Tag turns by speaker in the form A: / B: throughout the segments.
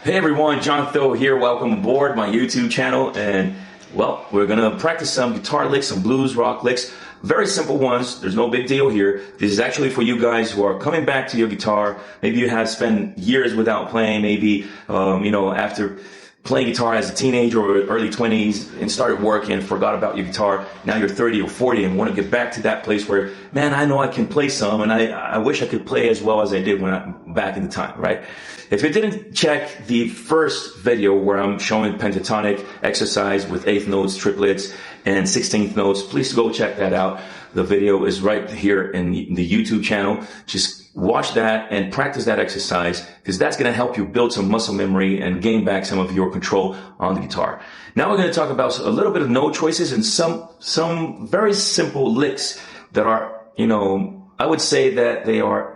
A: Hey everyone, John Tho here. Welcome aboard my YouTube channel. And well, we're gonna practice some guitar licks, some blues rock licks. Very simple ones. There's no big deal here. This is actually for you guys who are coming back to your guitar. Maybe you have spent years without playing. Maybe after playing guitar as a teenager or early 20s and started working and forgot about your guitar. Now you're 30 or 40 and want to get back to that place where, man, I know I can play some and I wish I could play as well as I did when back in the time, right? If you didn't check the first video where I'm showing pentatonic exercise with eighth notes, triplets, and 16th notes, please go check that out. The video is right here in the YouTube channel. Just watch that and practice that exercise because that's going to help you build some muscle memory and gain back some of your control on the guitar. Now we're going to talk about a little bit of note choices and some very simple licks that are, I would say that they are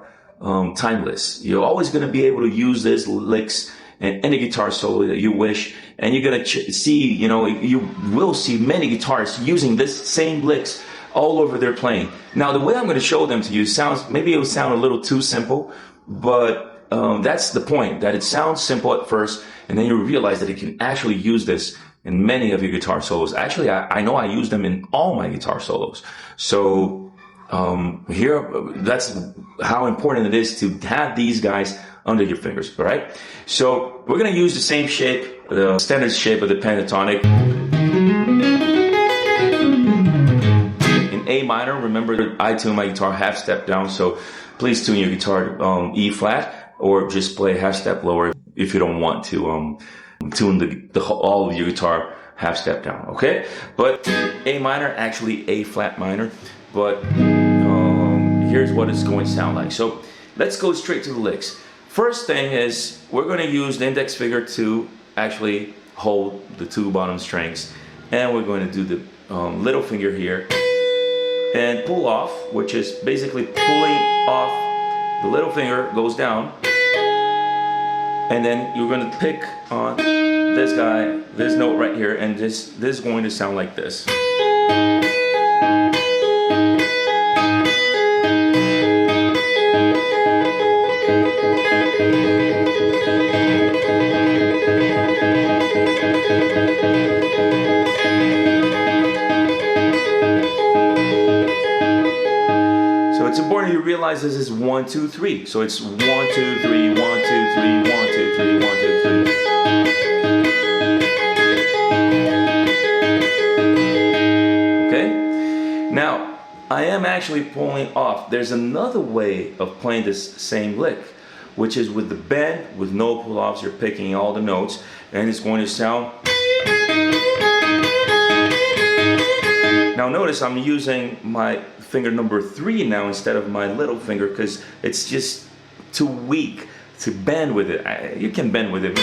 A: timeless. You're always going to be able to use these licks in any guitar solo that you wish, and you're going to see, you will see many guitarists using this same licks all over their playing. Now, the way I'm going to show them to you maybe it will sound a little too simple, but that's the point, that it sounds simple at first, and then you realize that you can actually use this in many of your guitar solos. Actually, I know I use them in all my guitar solos. So that's how important it is to have these guys under your fingers, all right? So we're going to use the same shape, the standard shape of the pentatonic. A minor, remember that I tune my guitar half step down, so please tune your guitar E flat or just play half step lower if you don't want to tune all of your guitar half step down, okay? But A minor, actually A flat minor, but here's what it's going to sound like. So let's go straight to the licks. First thing is we're going to use the index finger to actually hold the two bottom strings, and we're going to do the little finger here and pull off, which is basically pulling off. The little finger goes down, and then you're going to pick on this guy, this note right here, and this is going to sound like this. It's important you realize this is 1, 2, 3. So it's 1, 2, 3, 1, 2, 3, 1, 2, 3, 1, 2, 3. Okay? Now, I am actually pulling off. There's another way of playing this same lick, which is with the bend, with no pull-offs. You're picking all the notes, and it's going to sound. Now notice I'm using my finger number 3 now instead of my little finger because it's just too weak to bend with it. You can bend with it,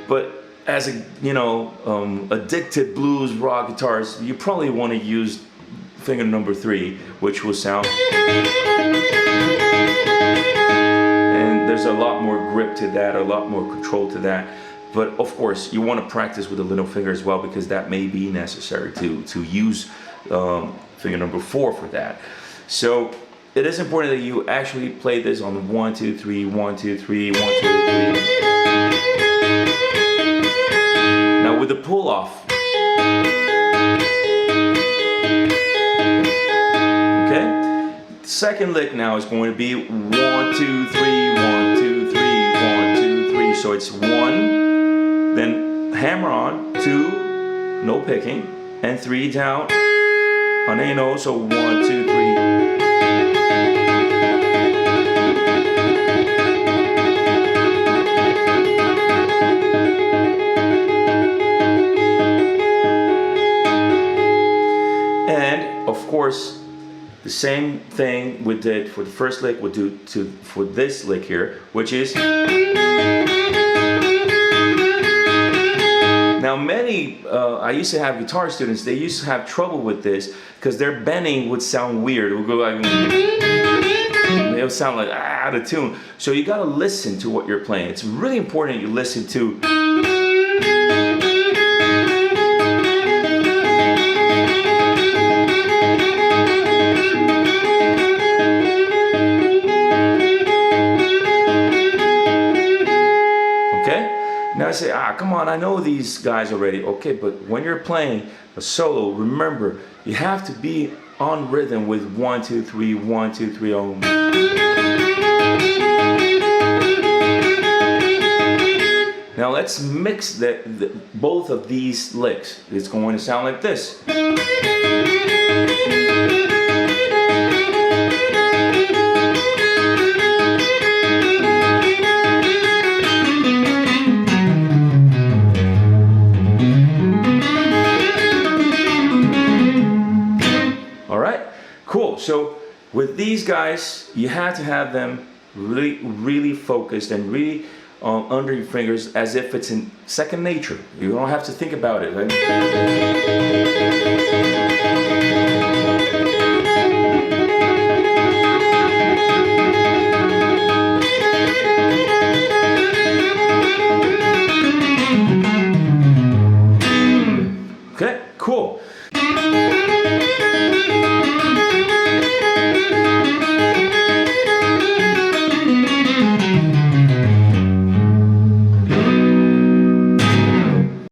A: but as a addicted blues rock guitarist, you probably want to use finger number 3, which will sound. And there's a lot more grip to that, a lot more control to that. But of course, you want to practice with the little finger as well because that may be necessary to use finger number 4 for that. So it is important that you actually play this on 1, 2, 3, 1, 2, 3, 1, 2, 3. Now with the pull off. Okay? Second lick now is going to be 1, 2, 3, 1, 2, 3, 1, 2, 3. So it's 1. Then hammer on 2, no picking, and 3 down on A note, so 1, 2, 3. And of course, the same thing we did for the first lick, we'll do for this lick here, which is. Now many, I used to have guitar students, they used to have trouble with this because their bending would sound weird. It would go like, it would sound like out of tune. So you got to listen to what you're playing. It's really important you listen to. say, come on, I know these guys already. Okay, but when you're playing a solo, remember, you have to be on rhythm with 1, 2, 3, 1, 2, 3, oh. Now let's mix both of these licks. It's going to sound like this. All right, cool. So with these guys, you have to have them really focused and really under your fingers, as if it's in second nature. You don't have to think about it. Right?